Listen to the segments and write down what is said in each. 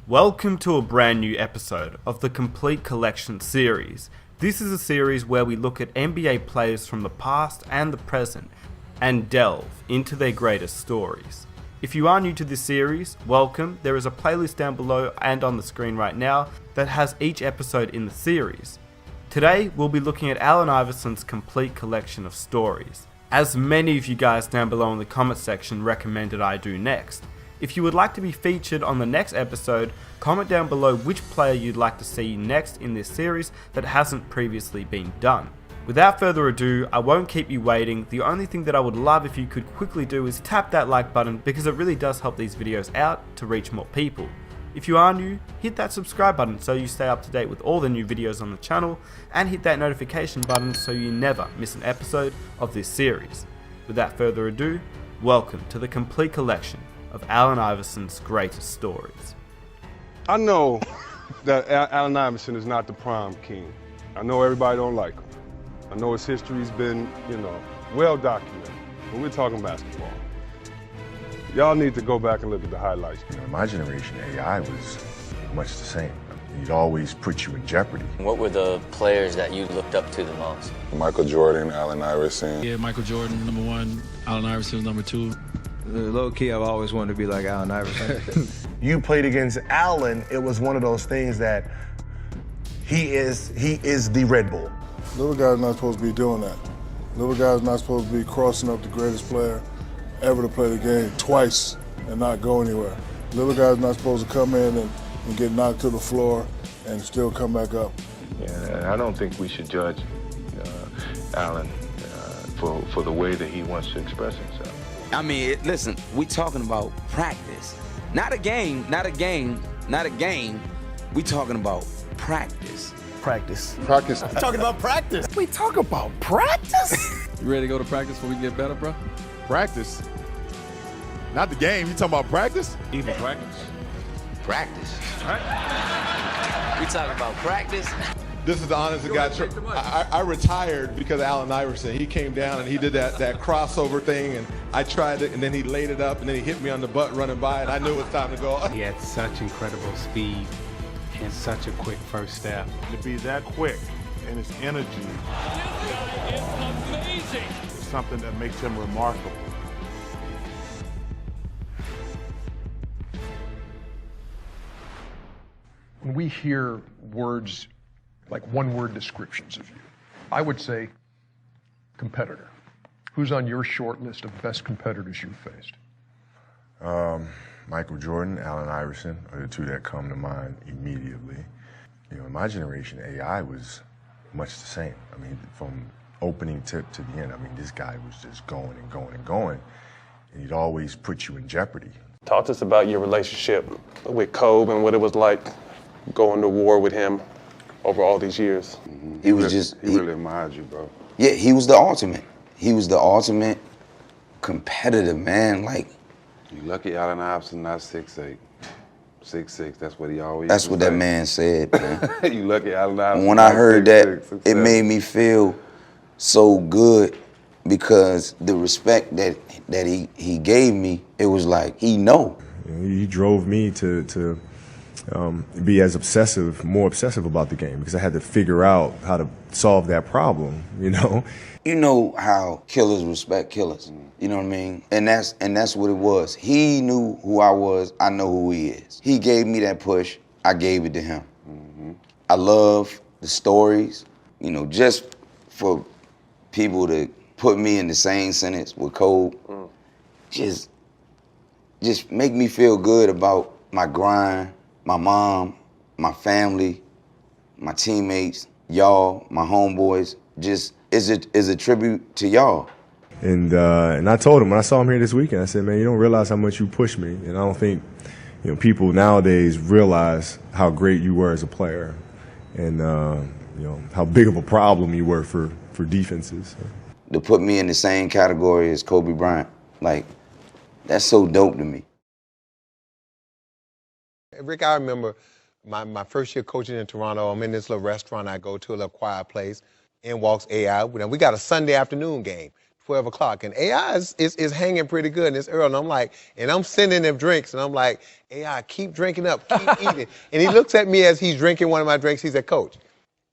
Welcome to a brand new episode of the Complete Collection series. This is a series where we look at NBA players from the past and the present and delve into their greatest stories. If you are new to this series, welcome. There is a playlist down below and on the screen right now that has each episode in the series. Today we'll be looking at Allen Iverson's complete collection of stories, as many of you guys down below in the comment section recommended I do next. If you would like to be featured on the next episode, comment down below which player you'd like to see next in this series that hasn't previously been done. Without further ado, I won't keep you waiting. The only thing that I would love if you could quickly do is tap that like button, because it really does help these videos out to reach more people. If you are new, hit that subscribe button so you stay up to date with all the new videos on the channel, and hit that notification button so you never miss an episode of this series. Without further ado, welcome to the complete collection of Allen Iverson's greatest stories. I know that Allen Iverson is not the prime king. I know everybody don't like him. I know his history's been, well documented, but we're talking basketball. Y'all need to go back and look at the highlights. In my generation, AI was much the same. He'd always put you in jeopardy. What were the players that you looked up to the most? Michael Jordan, Allen Iverson. Yeah, Michael Jordan, #1. Allen Iverson was #2. Low key, I've always wanted to be like Allen Iverson. You played against Allen, it was one of those things that he is the Red Bull. Little guy's not supposed to be doing that. Little guy's not supposed to be crossing up the greatest player ever to play the game twice and not go anywhere. Little guy's not supposed to come in and get knocked to the floor and still come back up. And I don't think we should judge Allen for the way that he wants to express himself. I mean, listen, we talking about practice. Not a game. We talking about practice. Practice. Practice. We talking about practice. We talk about practice? You ready to go to practice before we get better, bro? Practice? Not the game, you talking about practice? Even practice. Practice. We talking about practice. This is the honest to God truth. I retired because of Allen Iverson. He came down and he did that crossover thing, and I tried it, and then he laid it up, and then he hit me on the butt running by, and I knew it was time to go. He had such incredible speed and such a quick first step. To be that quick and his energy is amazing. It's something that makes him remarkable. When we hear words like one-word descriptions of you, I would say competitor. Who's on your short list of best competitors you've faced? Michael Jordan, Allen Iverson are the two that come to mind immediately. In my generation, AI was much the same. I mean, from opening tip to the end, this guy was just going and going and going, and he'd always put you in jeopardy. Talk to us about your relationship with Kobe and what it was like going to war with him over all these years. He really admired you, bro. Yeah, he was the ultimate. He was the ultimate competitive man. Like, You lucky Allen Iverson not 6'8". 6'6", that's what he always that's what that man said, man. You lucky Allen Iverson. When I heard that, 6'6", it made me feel so good, because the respect that he gave me, it was like he know. He drove me to be more obsessive about the game, because I had to figure out how to solve that problem, You know how killers respect killers. You know what I mean? And that's what it was. He knew who I was. I know who he is. He gave me that push. I gave it to him. I love the stories. Just for people to put me in the same sentence with Kobe, just make me feel good about my grind, my mom, my family, my teammates, y'all, my homeboys. Just is a tribute to y'all. And I told him when I saw him here this weekend, I said, man, you don't realize how much you pushed me, and I don't think people nowadays realize how great you were as a player, and how big of a problem you were for defenses. To put me in the same category as Kobe Bryant, like, that's so dope to me. Rick, I remember my first year coaching in Toronto. I'm in this little restaurant I go to, a little quiet place. In walks AI. We got a Sunday afternoon game. 12 o'clock. And AI is hanging pretty good, and it's early. And I'm like, and I'm sending them drinks, and I'm like, AI, keep drinking up, keep eating. And he looks at me as he's drinking one of my drinks. He said, Coach,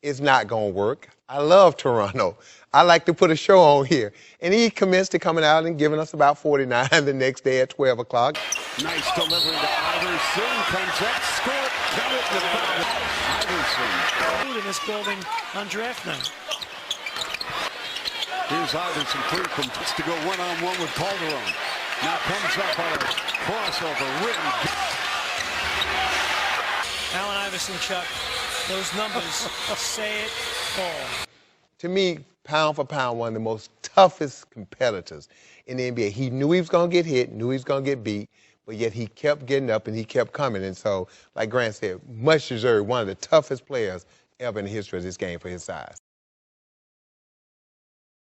it's not going to work. I love Toronto. I like to put a show on here. And he commenced to coming out and giving us about 49 the next day at 12 o'clock. Nice delivery to Iverson. Comes up, scored, count it, Iverson. In this building on draft night. Here's Iverson clear from to go one-on-one with Calderon. Now comes up on a crossover, written. Allen Iverson, Chuck, those numbers say it all. To me, pound for pound, one of the most toughest competitors in the NBA. He knew he was going to get hit, knew he was going to get beat, but yet he kept getting up and he kept coming. And so, like Grant said, much deserved, one of the toughest players ever in the history of this game for his size.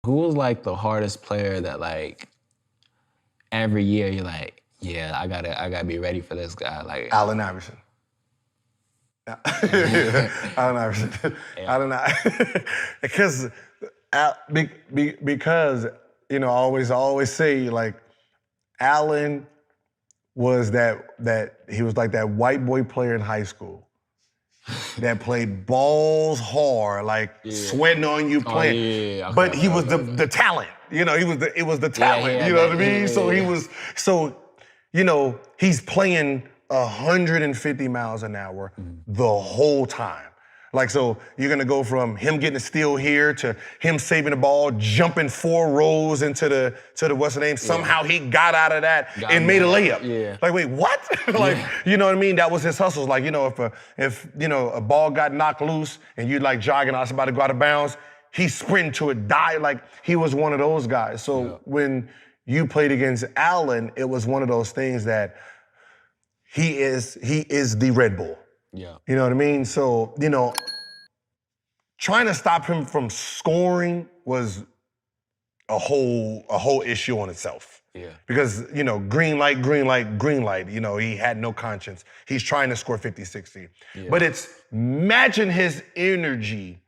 Who was like the hardest player that like every year you're like, yeah, I gotta be ready for this guy? Like Allen Iverson. Allen Iverson. Yeah. Allen Iverson. because you know, I always say like Allen was that he was like that white boy player in high school that played balls hard, like sweating on you playing. Okay, but he was the talent. You know, it was the talent. You know what I mean? So you know, he's playing 150 miles an hour the whole time. Like, so you're gonna go from him getting a steal here to him saving the ball, jumping 4 rows into the what's the name? Somehow he got out of that and made a layup. Yeah. Like, wait, what? Like, you know what I mean? That was his hustle. Like, you know, if you know a ball got knocked loose and you're like jogging, I was about to go out of bounds, he's sprinting to it, like he was one of those guys. So when you played against Allen, it was one of those things that he is the Red Bull. Yeah. You know what I mean? So, you know, trying to stop him from scoring was a whole issue on itself. Yeah. Because, you know, green light, you know, he had no conscience. He's trying to score 50, 60. Yeah. But it's matching his energy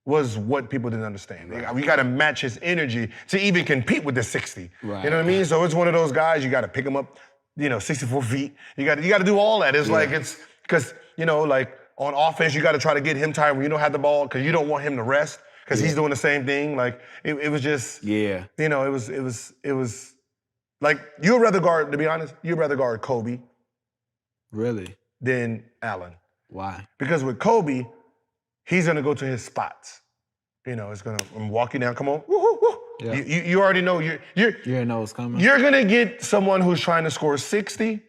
was what people didn't understand. Right. We got to match his energy to even compete with the 60. Right. You know what I mean? So it's one of those guys, you got to pick him up, you know, 64 feet. You got to do all that. It's like, it's because, you know, like on offense, you got to try to get him tired when you don't have the ball because you don't want him to rest because he's doing the same thing. Like it was just, you know, it was like you'd rather guard, to be honest, you'd rather guard Kobe. Really? Than Allen. Why? Because with Kobe, he's gonna go to his spots. You know, it's gonna walk you down. Come on, woo, woo, woo. Yeah. You already know you know what's coming. You're gonna get someone who's trying to score 60.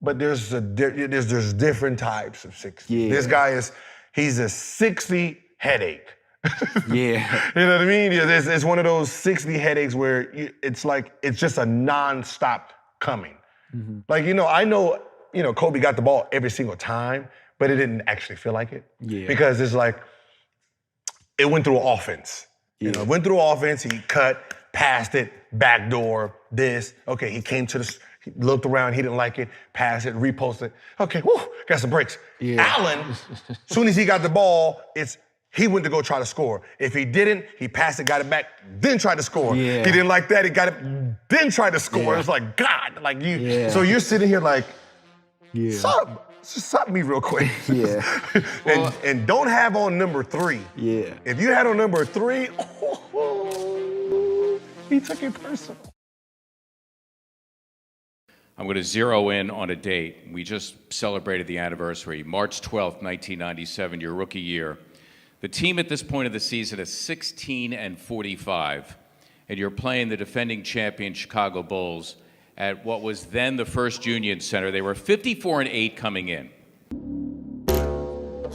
But there's different types of 60. Yeah. This guy he's a 60 headache. Yeah. You know what I mean? Yeah, it's one of those 60 headaches where it's like, it's just a nonstop coming. Mm-hmm. Like, you know, I know, you know, Kobe got the ball every single time, but it didn't actually feel like it. Yeah. Because it's like, it went through offense. Yeah. You know, it went through offense, he cut, passed it, backdoor, this. Okay, he came to the, he looked around, he didn't like it, passed it, reposted it. Okay, whoo, got some breaks. Yeah. Allen, as soon as he got the ball, he went to go try to score. If he didn't, he passed it, got it back, then tried to score. Yeah. He didn't like that, he got it, then tried to score. Yeah. It's like, God, like you. Yeah. So you're sitting here like, stop me real quick. Yeah. and don't have on number 3. Yeah. If you had on number 3, he took it personal. I'm going to zero in on a date. We just celebrated the anniversary, March 12th, 1997, your rookie year. The team at this point of the season is 16-45, and you're playing the defending champion Chicago Bulls at what was then the First Union Center. They were 54-8 coming in.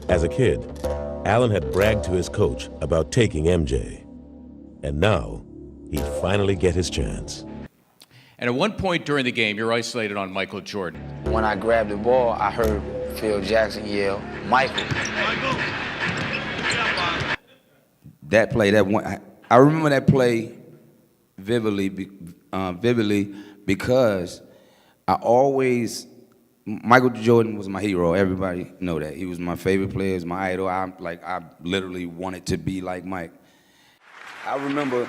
As a kid, Allen had bragged to his coach about taking MJ, and now he'd finally get his chance. And at one point during the game, you're isolated on Michael Jordan. When I grabbed the ball, I heard Phil Jackson yell, Michael. That play, I remember that play vividly because Michael Jordan was my hero. Everybody know that. He was my favorite player, he was my idol. I literally wanted to be like Mike. I remember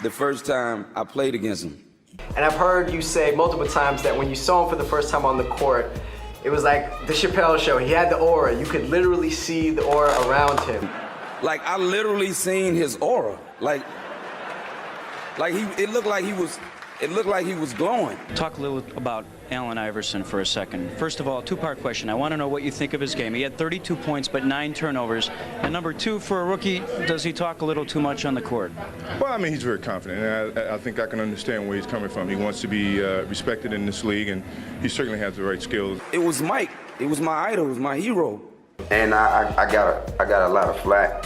the first time I played against him. And I've heard you say multiple times that when you saw him for the first time on the court, it was like the Chappelle Show. He had the aura. You could literally see the aura around him. Like, I literally seen his aura. Like it looked like he was glowing. Talk a little about Allen Iverson for a second. First of all, two-part question. I want to know what you think of his game. He had 32 points, but 9 turnovers. And number two, for a rookie, does he talk a little too much on the court? Well, I mean, he's very confident, and I think I can understand where he's coming from. He wants to be respected in this league, and he certainly has the right skills. It was Mike. It was my idol. It was my hero. And I got a lot of flack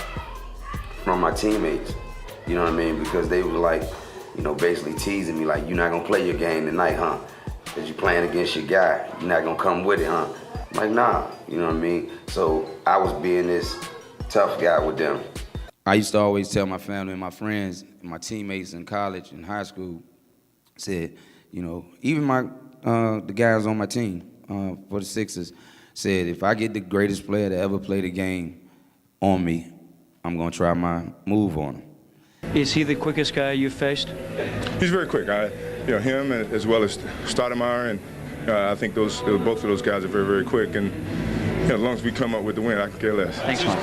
from my teammates. You know what I mean? Because they were like, you know, basically teasing me like, you're not gonna play your game tonight, huh? Because you're playing against your guy. You're not gonna come with it, huh? I'm like, nah, you know what I mean? So I was being this tough guy with them. I used to always tell my family and my friends and my teammates in college and high school, said, you know, even the guys on my team for the Sixers said, if I get the greatest player to ever play the game on me, I'm gonna try my move on him. Is he the quickest guy you've faced? He's very quick. Him as well as Stoudemire, and I think both of those guys are very, very quick. And as long as we come up with the win, I can care less. Thanks, Mike.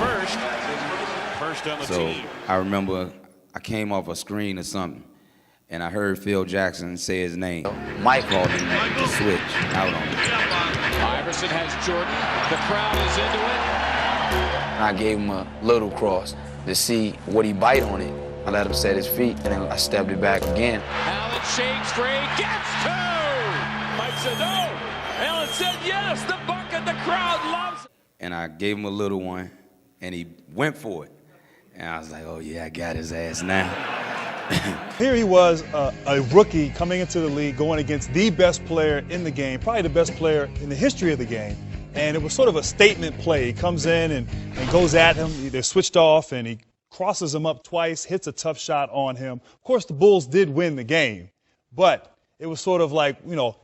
First on the team. I remember I came off a screen or something, and I heard Phil Jackson say his name. Mike called him to switch out on me. Iverson has Jordan. The crowd is into it. I gave him a little cross to see would he bite on it. I let him set his feet, and then I stepped it back again. Allen shakes free, gets two! Mike said no. Allen said yes. The bucket, the crowd loves it. And I gave him a little one, and he went for it. And I was like, oh yeah, I got his ass now. Here he was, a rookie coming into the league, going against the best player in the game, probably the best player in the history of the game. And it was sort of a statement play. He comes in and goes at him. They're switched off, and he crosses him up twice, hits a tough shot on him. Of course, the Bulls did win the game, but it was sort of like, you know,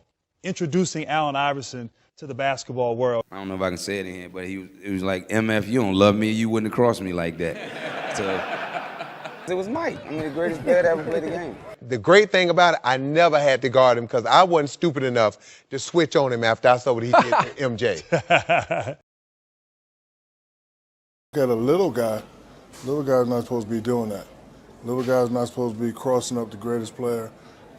introducing Allen Iverson to the basketball world. I don't know if I can say it in here, but it was like, MF, you don't love me, you wouldn't have crossed me like that. So it was Mike. I mean, the greatest player to ever play the game. The great thing about it, I never had to guard him because I wasn't stupid enough to switch on him after I saw what he did to MJ. Got a little guy. Little guy's not supposed to be doing that. Little guy's not supposed to be crossing up the greatest player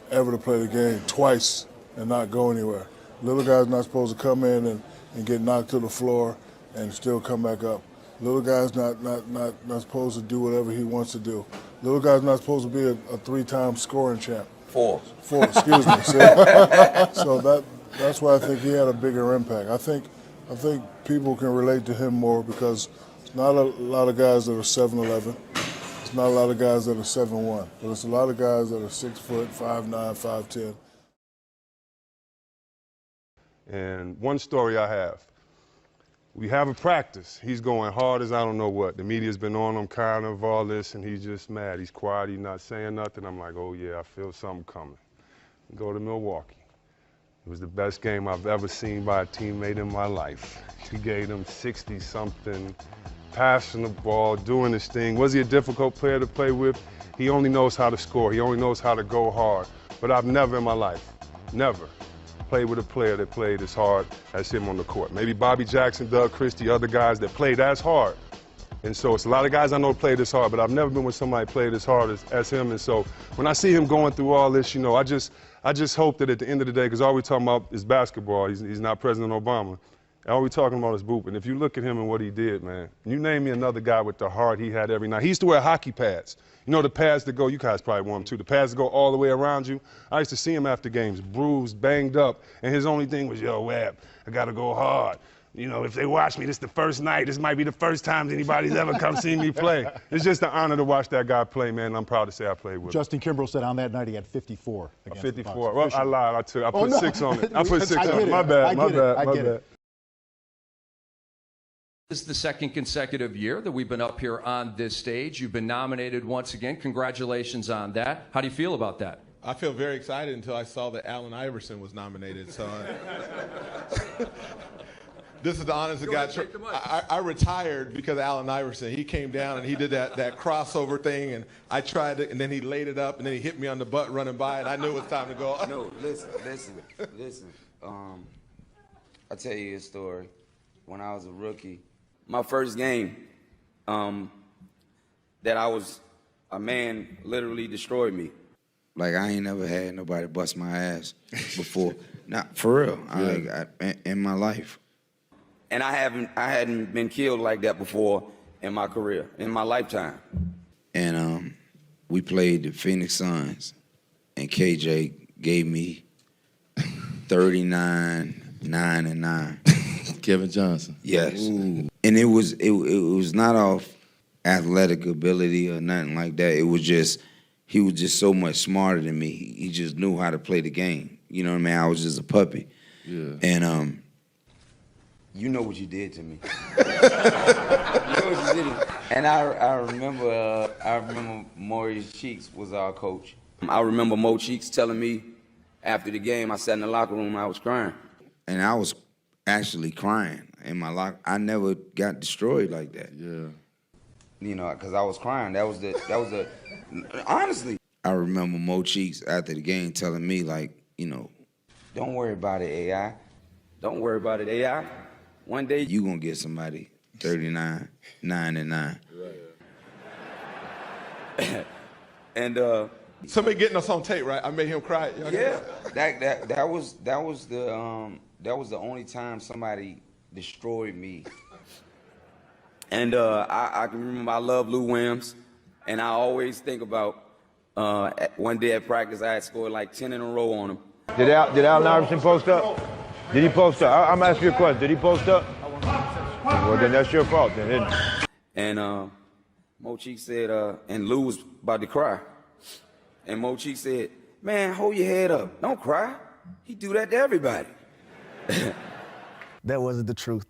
ever to play the game twice and not go anywhere. Little guy's not supposed to come in and get knocked to the floor and still come back up. Little guy's not supposed to do whatever he wants to do. Little guy's not supposed to be a 3-time scoring champ. Four, excuse me. So that's why I think he had a bigger impact. I think people can relate to him more because not a lot of guys that are 7'11". It's not a lot of guys that are 7'1", but it's a lot of guys that are 6 foot, 5'9", 5'10". And one story I have, we have a practice. He's going hard as I don't know what. The media's been on him kind of all this, and he's just mad. He's quiet, he's not saying nothing. I'm like, oh yeah, I feel something coming. Go to Milwaukee. It was the best game I've ever seen by a teammate in my life. He gave them 60-something, passing the ball, doing his thing. Was he a difficult player to play with? He only knows how to score. He only knows how to go hard. But I've never in my life, never, played with a player that played as hard as him on the court. Maybe Bobby Jackson, Doug Christie, other guys that played as hard. And so it's a lot of guys I know played this hard, but I've never been with somebody played as hard as him. And so when I see him going through all this, you know, I just hope that at the end of the day, because all we're talking about is basketball. He's not President Obama. All we're talking about is Boop. And if you look at him and what he did, man, you name me another guy with the heart he had every night. He used to wear hockey pads. You know, the pads that go, you guys probably want them too, the pads that go all the way around you. I used to see him after games, bruised, banged up, and his only thing was, yo, Webb, I got to go hard. You know, if they watch me, this is the first night. This might be the first time anybody's ever come see me play. It's just an honor to watch that guy play, man. And I'm proud to say I played with him. Justin Kimbrell said on that night he had 54. 54. Well, I lied. I put 6 on it. I put 6 on it. My bad. This is the second consecutive year that we've been up here on this stage. You've been nominated once again. Congratulations on that. How do you feel about that? I feel very excited until I saw that Allen Iverson was nominated. So This is the honest to God truth. I retired because of Allen Iverson. He came down and he did that crossover thing, and I tried it, and then he laid it up, and then he hit me on the butt running by, and I knew it was time to go. No, listen. I'll tell you a story. When I was a rookie, my first game, that I was, a man literally destroyed me. Like, I ain't never had nobody bust my ass before. Not for real. I in my life. And I hadn't been killed like that before in my career, in my lifetime. And we played the Phoenix Suns, and KJ gave me 39, 9, and 9. Kevin Johnson. Yes. Ooh. And it was not off athletic ability or nothing like that. It was just, he was just so much smarter than me. He just knew how to play the game. You know what I mean? I was just a puppy. Yeah. And you know what you did to me. You know what you did. And I remember Maurice Cheeks was our coach. I remember Mo Cheeks telling me after the game, I sat in the locker room, I was crying. And I was actually crying in my locker. I never got destroyed like that. Yeah. You know, because I was crying. That was the honestly. I remember Mo Cheeks after the game telling me, like, you know, don't worry about it, AI. Don't worry about it, AI. One day you gonna get somebody 39, 9, and 9. Right. And somebody getting us on tape, right? I made him cry. Yeah, that was the only time somebody destroyed me. And I can remember I love Lou Williams, and I always think about one day at practice I had scored like 10 in a row on him. Did Allen Iverson post up? Did he post up? I'm asking you a question. Did he post up? Well, then that's your fault, then, isn't it? And Mo Cheeks said, and Lou was about to cry. And Mo Cheeks said, man, hold your head up. Don't cry. He do that to everybody. That wasn't the truth.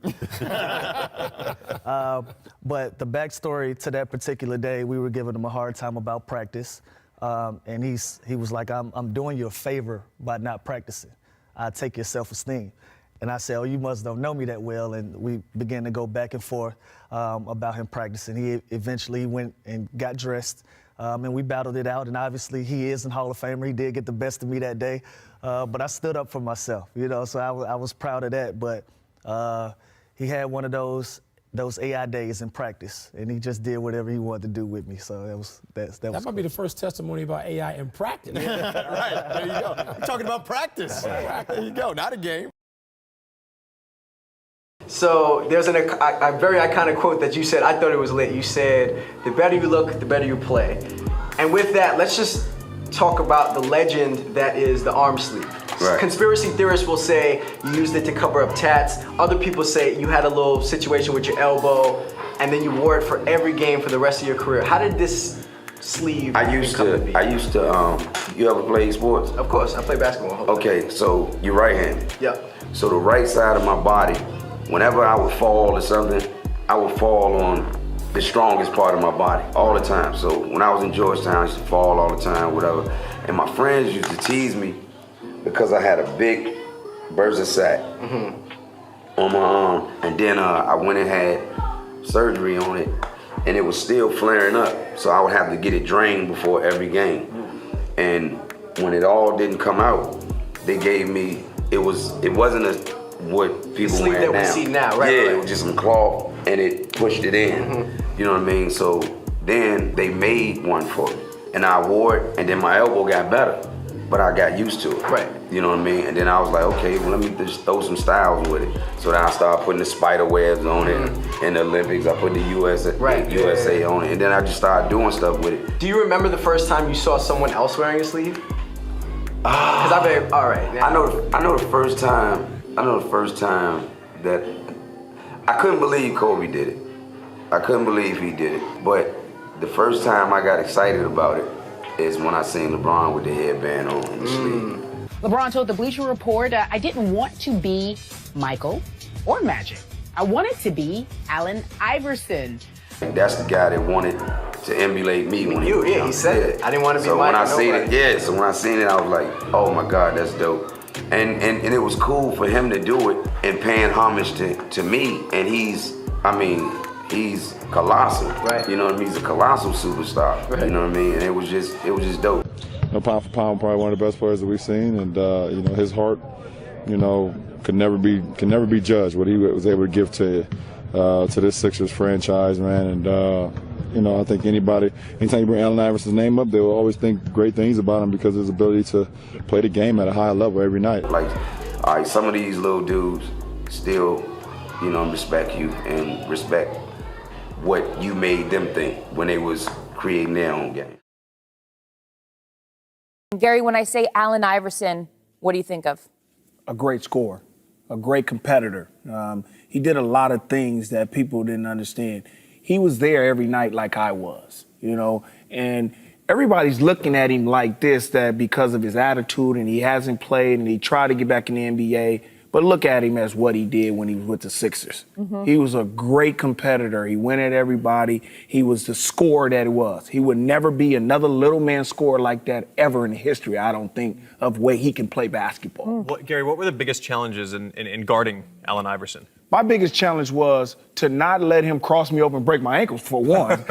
But the backstory to that particular day, we were giving him a hard time about practice. And he was like, I'm doing you a favor by not practicing. I take your self-esteem. And I said, oh, you must don't know me that well. And we began to go back and forth about him practicing. He eventually went and got dressed, and we battled it out. And obviously, he is a Hall of Famer. He did get the best of me that day. But I stood up for myself, you know, so I was proud of that. But he had one of those AI days in practice, and he just did whatever he wanted to do with me. So that might be the first testimony about AI in practice. Right, there you go. You're talking about practice. There you go, not a game. So there's a very iconic quote that you said. I thought it was lit. You said, the better you look, the better you play. And with that, let's just talk about the legend that is the arm sleeve. Right. Conspiracy theorists will say you used it to cover up tats. Other people say you had a little situation with your elbow, and then you wore it for every game for the rest of your career. How did this sleeve I used to, you ever play sports? Of course, I play basketball. Okay, so you're right-handed. Yep. So the right side of my body, whenever I would fall or something, I would fall on the strongest part of my body all the time. So when I was in Georgetown, I used to fall all the time, whatever. And my friends used to tease me because I had a big bursa sac on my arm. And then I went and had surgery on it, and it was still flaring up. So I would have to get it drained before every game. And when it all didn't come out, they gave me, it wasn't what people wear now. That we see now, right? Yeah, right. It was just some cloth, and it pushed it in. You know what I mean? So then they made one for me, and I wore it, and then my elbow got better, but I got used to it. Right. You know what I mean? And then I was like, okay, well, let me just throw some styles with it. So then I started putting the spider webs on it. In the Olympics, I put the USA on it, and then I just started doing stuff with it. Do you remember the first time you saw someone else wearing a sleeve? Because I've been, all right. I know the first time that I couldn't believe Kobe did it. I couldn't believe he did it. But the first time I got excited about it is when I seen LeBron with the headband on the sleeve. LeBron told the Bleacher Report, I didn't want to be Michael or Magic. I wanted to be Allen Iverson. That's the guy that wanted to emulate me. He said it. I didn't want to be Michael. So when I seen it, I was like, oh my God, that's dope. And it was cool for him to do it and paying homage to me. And he's colossal. Right. You know what I mean? He's a colossal superstar. Right. You know what I mean? And it was just dope. Pound for pound, probably one of the best players that we've seen, and his heart, could never be judged. What he was able to give to this Sixers franchise, man, and I think anytime you bring Allen Iverson's name up, they will always think great things about him because of his ability to play the game at a high level every night. Like, all right, some of these little dudes still, respect you and respect what you made them think when they was creating their own game. Gary, when I say Allen Iverson, what do you think of? A great scorer, a great competitor. He did a lot of things that people didn't understand. He was there every night like I was, and everybody's looking at him like this, that because of his attitude and he hasn't played and he tried to get back in the NBA, but look at him as what he did when he was with the Sixers. Mm-hmm. He was a great competitor. He went at everybody. He was the scorer that he was. He would never be another little man scorer like that ever in history, I don't think, of the way he can play basketball. Gary, what were the biggest challenges in guarding Allen Iverson? My biggest challenge was to not let him cross me open and break my ankles, for one,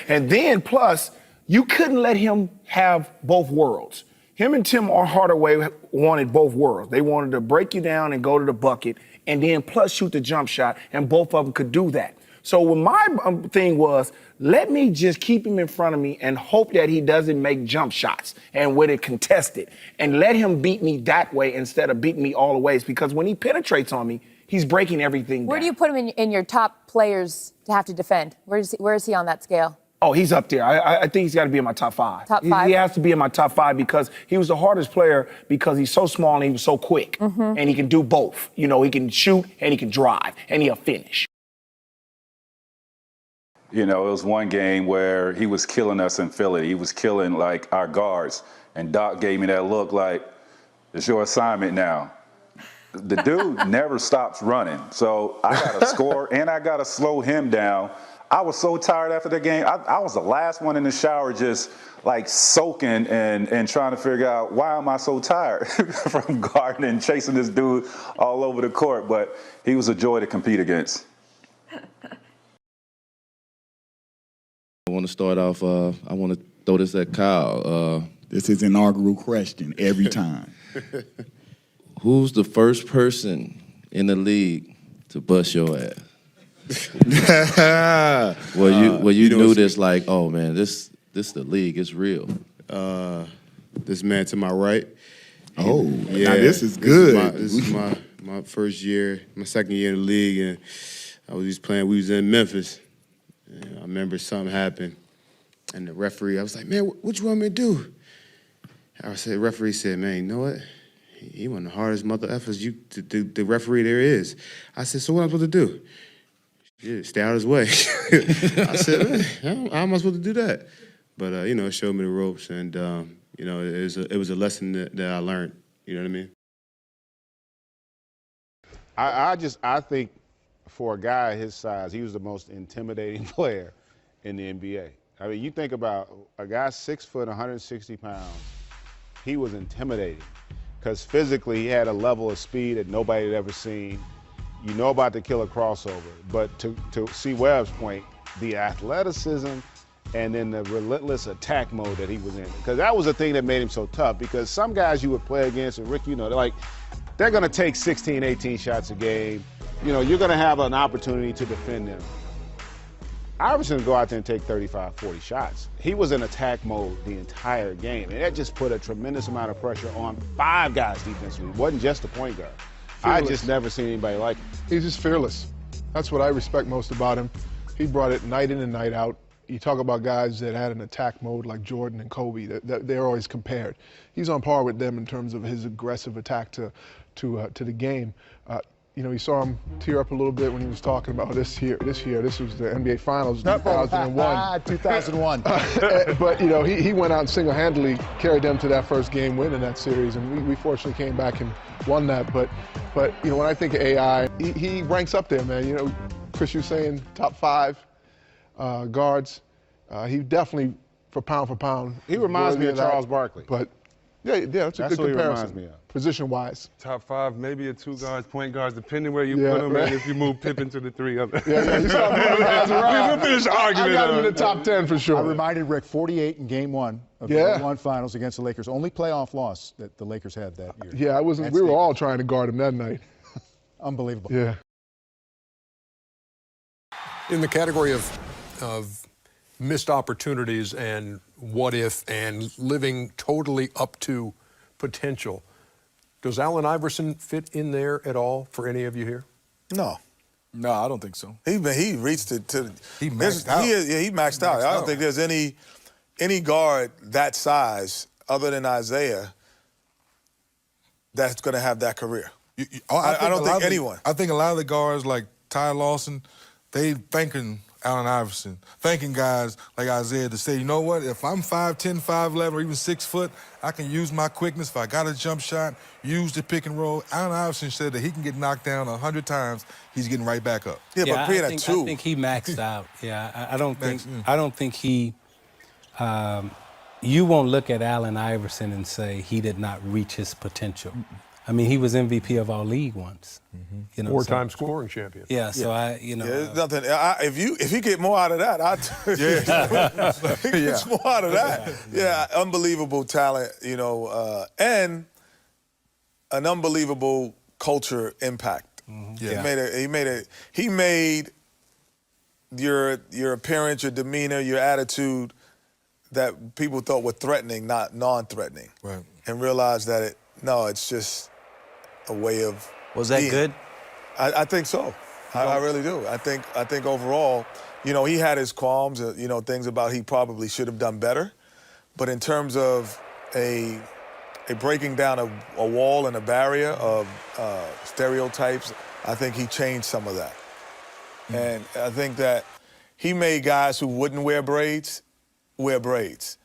and then plus, you couldn't let him have both worlds. Him and Tim Hardaway wanted both worlds. They wanted to break you down and go to the bucket and then plus shoot the jump shot, and both of them could do that. So when my thing was, let me just keep him in front of me and hope that he doesn't make jump shots and with it contested, and let him beat me that way instead of beating me all the ways, because when he penetrates on me, he's breaking everything Where down. do you put him in your top players to have to defend? Where is he on that scale? Oh, he's up there. I think he's got to be in my top five. Top five? He has to be in my top five because he was the hardest player because he's so small and he was so quick. Mm-hmm. And he can do both. He can shoot and he can drive and he'll finish. It was one game where he was killing us in Philly. He was killing, like, our guards. And Doc gave me that look like, it's your assignment now. The dude never stops running. So I got to score and I got to slow him down. I was so tired after the game. I was the last one in the shower just like soaking and trying to figure out why am I so tired from guarding and chasing this dude all over the court. But he was a joy to compete against. I want to start off, I want to throw this at Kyle. This is an inaugural question every time. Who's the first person in the league to bust your ass? Well, you knew this, like, oh man, this the league, it's real. This man to my right. Oh, yeah, now this is good. This is my first year, my second year in the league, and I was just playing. We was in Memphis. And I remember something happened, and the referee, I was like, man, what you want me to do? The referee said, man, you know what? He one of the hardest mother effers the referee there is. I said, so what am I supposed to do? Yeah, stay out of his way. I said, man, how am I supposed to do that? But, it showed me the ropes, and, it was a lesson that I learned. You know what I mean? I think for a guy his size, he was the most intimidating player in the NBA. I mean, you think about a guy 6 foot, 160 pounds, he was intimidating because physically he had a level of speed that nobody had ever seen. You know about the killer crossover, but to see Webb's point, the athleticism and then the relentless attack mode that he was in. Because that was the thing that made him so tough, because some guys you would play against, and Rick, they're gonna take 16, 18 shots a game. You're gonna have an opportunity to defend them. Iverson would go out there and take 35, 40 shots. He was in attack mode the entire game, and that just put a tremendous amount of pressure on 5 guys defensively. It wasn't just the point guard. I just never seen anybody like him. He's just fearless. That's what I respect most about him. He brought it night in and night out. You talk about guys that had an attack mode like Jordan and Kobe, that they're always compared. He's on par with them in terms of his aggressive attack to the game. You saw him tear up a little bit when he was talking about this year. This was the NBA Finals, 2001. 2001. But he went out and single-handedly carried them to that first game win in that series, and we fortunately came back and won that. But when I think of AI, he ranks up there, man. Chris, you're saying top 5 guards. He definitely, for pound, He reminds me of Charles Barkley. But yeah, that's a good comparison. Who he reminds me of. position-wise. Top 5, maybe a 2 guards, point guards, depending where you Yeah, put them, right. and if you move Pippen to the 3 of them. Yeah, you start moving guys around. We'll finish the argument. I got him in the top 10 for sure. I reminded Rick, 48 in Game 1 of the 1 Finals against the Lakers. Only playoff loss that the Lakers had that year. Yeah, we were all trying to guard him that night. Unbelievable. Yeah. In the category of missed opportunities and what if and living totally up to potential, does Allen Iverson fit in there at all for any of you here? No. No, I don't think so. He reached it to. He maxed out. He maxed out. I don't think there's any guard that size other than Isaiah that's going to have that career. I don't think anyone. I think a lot of the guards like Ty Lawson, they thanking Allen Iverson, thanking guys like Isaiah to say, you know what, if I'm 5'10", 5'11", or even 6 foot, I can use my quickness. If I got a jump shot, use the pick and roll. Allen Iverson said that he can get knocked down 100 times, he's getting right back up. Yeah, but being at 2. I think he maxed out. Yeah, I don't think he. You won't look at Allen Iverson and say he did not reach his potential. I mean, he was MVP of our league once. You know, 4-time scoring champion. Yeah, so there's nothing. If you get more out of that, if he gets more out of that, unbelievable talent, and an unbelievable culture impact. He made your appearance, your demeanor, your attitude that people thought were threatening, not non-threatening, right? And realized that it's just a way of. Was that good? I think so. I really do. I think overall, he had his qualms, things about he probably should have done better. But in terms of a breaking down a wall and a barrier of stereotypes, I think he changed some of that. And I think that he made guys who wouldn't wear braids wear braids.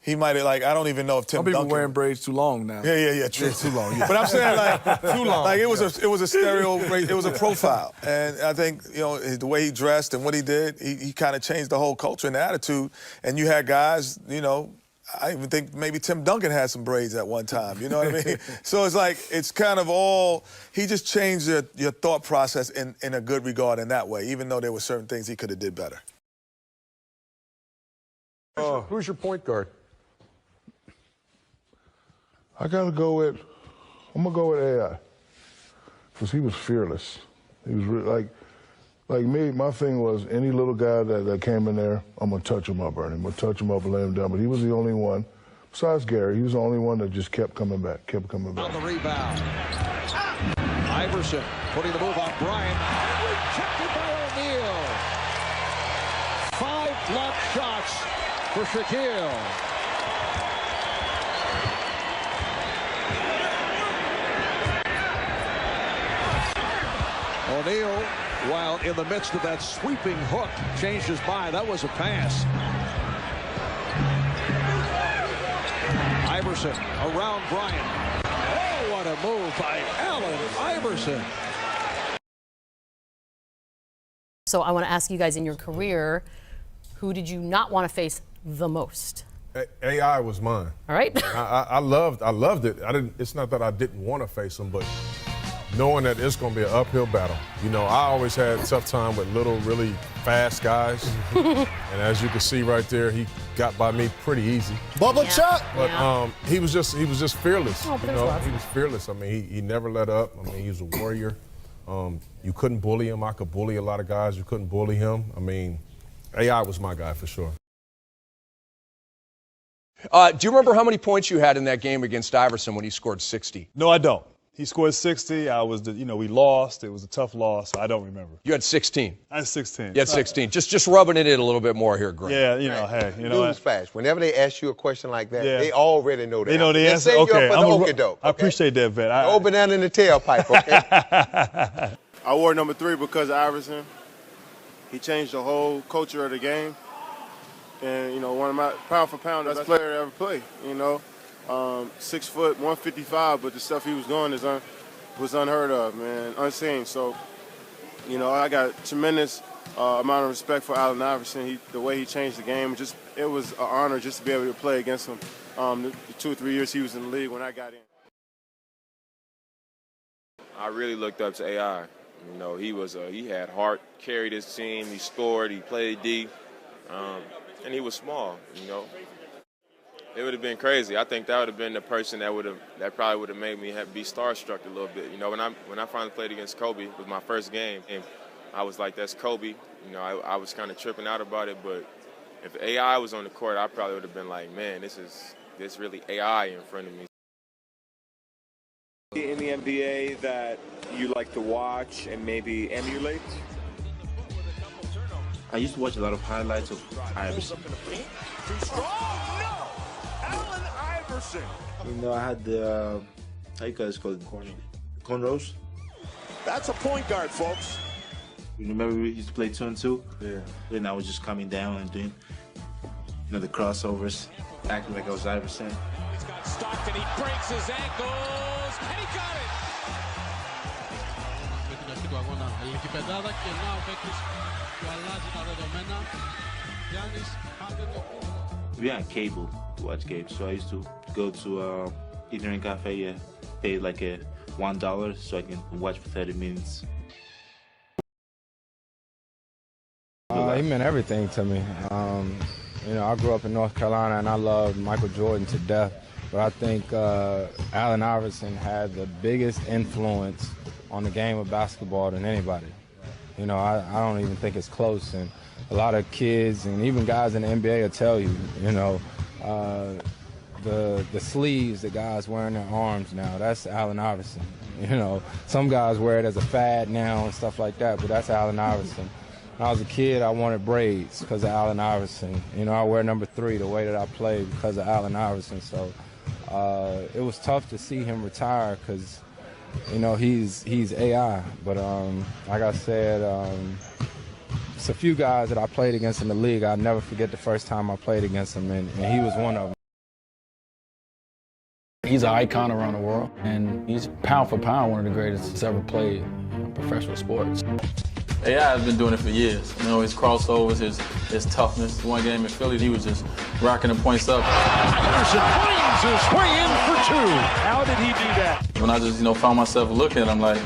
He might have, I don't even know if Tim Some people Duncan... wearing braids too long now. Yeah, true. Too long, yeah. But I'm saying, Too long. it was a stereo, it was a profile. And I think, the way he dressed and what he did, he kind of changed the whole culture and the attitude. And you had guys, I even think maybe Tim Duncan had some braids at one time, you know what I mean? So it's kind of all, he just changed your thought process in a good regard in that way, even though there were certain things he could have did better. Who's your point guard? I'm gonna go with AI, because he was fearless. He was like me. My thing was any little guy that came in there, I'm gonna touch him up, Ernie. I'm gonna touch him up and lay him down. But he was the only one, besides Gary, he was the only one that just kept coming back. On the rebound, Iverson putting the move on Bryant, and rejected by O'Neal. 5 block shots for Shaquille. O'Neal, while in the midst of that sweeping hook, changed his mind. That was a pass. Iverson around Bryant. Oh, what a move by Allen Iverson. So I want to ask you guys, in your career, who did you not want to face the most? AI was mine. All right. I loved it. It's not that I didn't want to face him, but knowing that it's going to be an uphill battle. I always had a tough time with little, really fast guys. And as you can see right there, he got by me pretty easy. Bubba Chuck! But he was just fearless. Oh, he was fearless. I mean, he never let up. I mean, he was a warrior. You couldn't bully him. I could bully a lot of guys. You couldn't bully him. I mean, AI was my guy for sure. Do you remember how many points you had in that game against Iverson when he scored 60? No, I don't. He scored 60. We lost. It was a tough loss. So I don't remember. You had 16. I had 16. You had 16. Just rubbing it in a little bit more here, Greg. Yeah, hey, Newsflash. Whenever they ask you a question like that, they already know that. They know the answer. Okay, I appreciate that, Vet. No banana in the tailpipe, okay? I wore number 3 because of Iverson. He changed the whole culture of the game. And, one of my pound for pound best player to ever play, 6 foot, 155, but the stuff he was doing was unheard of, man, unseen. So, I got tremendous amount of respect for Allen Iverson. The way he changed the game, it was an honor just to be able to play against him the 2 or 3 years he was in the league when I got in. I really looked up to AI. You know, he had heart, carried his team, he scored, he played D, and he was small. You know, it would have been crazy. I think that would have been the person that probably would have made me be starstruck a little bit. You know, when I finally played against Kobe, it was my first game, and I was like, that's Kobe. You know, I was kind of tripping out about it, but if AI was on the court, I probably would have been like, man, this really AI in front of me. In the NBA that you like to watch and maybe emulate? I used to watch a lot of highlights of Iverson. Allen Iverson. You know, I had the, how you guys call it, cornrows? That's a point guard, folks. You remember we used to play 2 and 2? Yeah. Then I was just coming down and doing, the crossovers, acting like I was Iverson. He's got stopped and he breaks his ankles, and he got it! We had cable to watch games, so I used to go to Internet Cafe, pay like $1 so I can watch for 30 minutes. He meant everything to me. I grew up in North Carolina and I loved Michael Jordan to death, but I think Allen Iverson had the biggest influence on the game of basketball than anybody. I don't even think it's close, and a lot of kids and even guys in the NBA will tell you, the sleeves that guys wear in their arms now, that's Allen Iverson. Some guys wear it as a fad now and stuff like that, but that's Allen Iverson. When I was a kid, I wanted braids because of Allen Iverson. I wear number 3 the way that I play because of Allen Iverson. So it was tough to see him retire because, he's AI. But like I said, it's a few guys that I played against in the league. I'll never forget the first time I played against him, and he was one of them. He's an icon around the world, and he's pound for pound one of the greatest that's ever played in professional sports. AI has been doing it for years. His crossovers, his toughness. One game in Philly, he was just rocking the points up. Iverson finds his way in for 2. How did he do that? When I just, found myself looking at him like,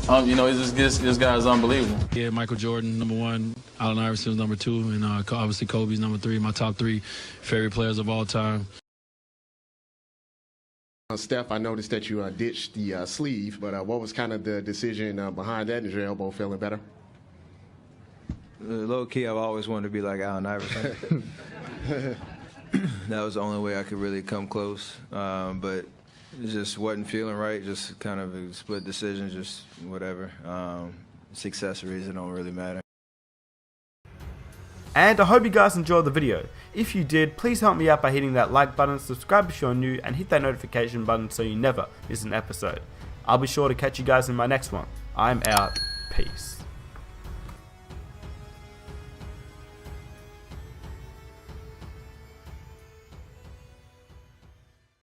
this guy is unbelievable. Yeah, Michael Jordan, number 1. Allen Iverson, number 2. And obviously Kobe's number 3. My top 3 favorite players of all time. Steph, I noticed that you ditched the sleeve, but what was kind of the decision behind that? Is your elbow feeling better? Low key, I've always wanted to be like Allen Iverson. That was the only way I could really come close, but it just wasn't feeling right. Just kind of a split decision, just whatever. It's accessories, it don't really matter. And I hope you guys enjoyed the video. If you did, please help me out by hitting that like button, subscribe if you're new, and hit that notification button so you never miss an episode. I'll be sure to catch you guys in my next one. I'm out. Peace.